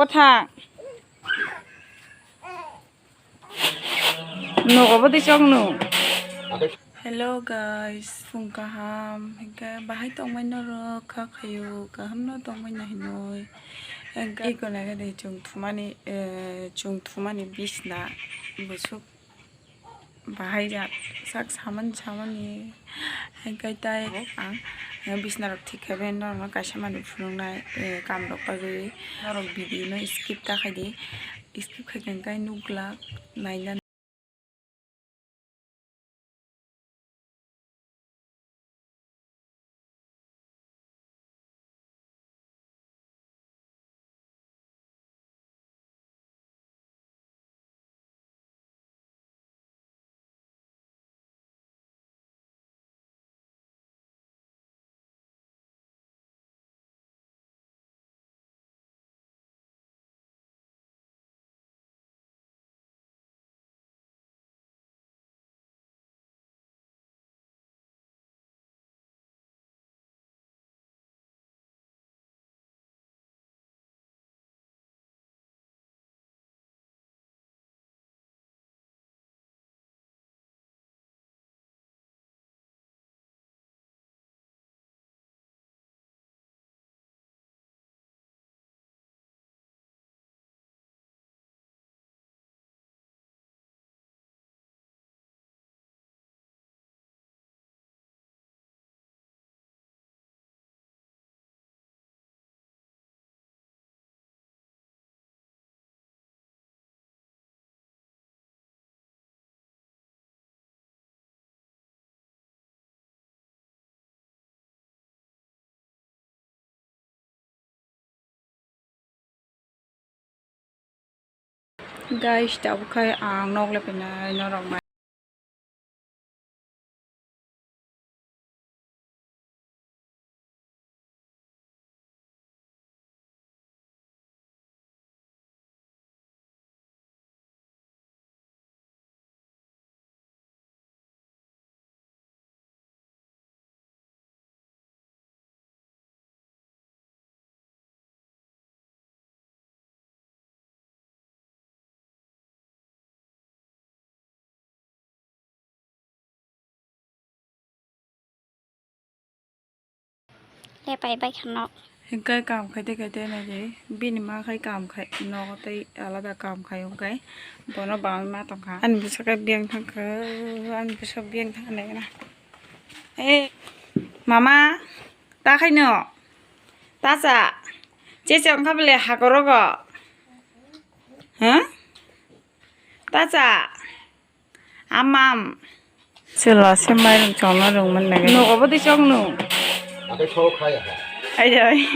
কথা nukaba di chong nu. Hello guys, phung kaham. Hingga bahai tong mai noro kha khayo kaham no tong mai na hinoi. Hingga iko laga de chung thumani bisna busuk bahai ja sak samani hingga tai ang bisna rok thikhaben norma kaisa mani phulungnai kam rok pagui norok video no skip ta khaidi skip khaikan kai nukla naina guys tao khai ang nok le pena norok mai để bay khăn nọ hingga kam khai na je binima khai kam khai nok tai alada kam khai okay bono ba ma tong kha an bisa ka biang thang ka an bisa biang thang này na mama ta khai no ta sa che chong kha bele ha koro go ha ta sa amam sela semai rong chong na rong man na no ko di chong no ai rồi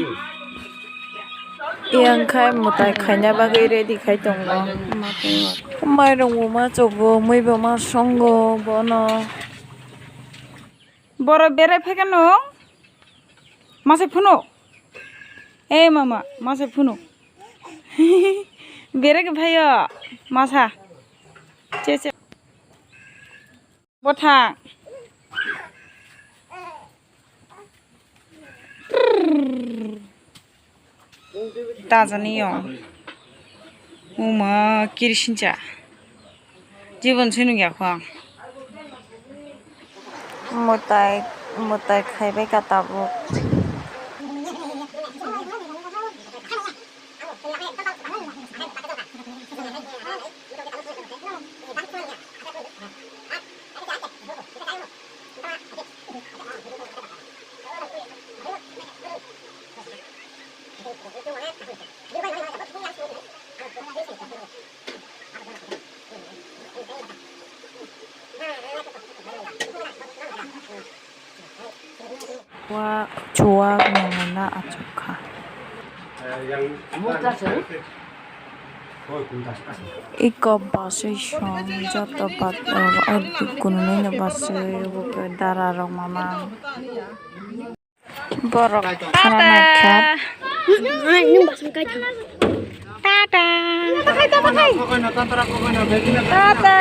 yang khai một tài khai nhà ba gây ready khai tổng lo mai rong ma chogo moi ba ma songo bono boro bere phekano mase phuno mama mase phuno bere ke bhayo masa che botha 다자니요. 오마 길이 진짜 জীবন শুনু গিয়া খা một tay khai bay cả tabo 와 좋아 명나 아초카 이거 바스숑 저또 바 어디 군네는 바스 그 다라랑 마마 버럭 하나 nhưng mà cái thằng 따다 따다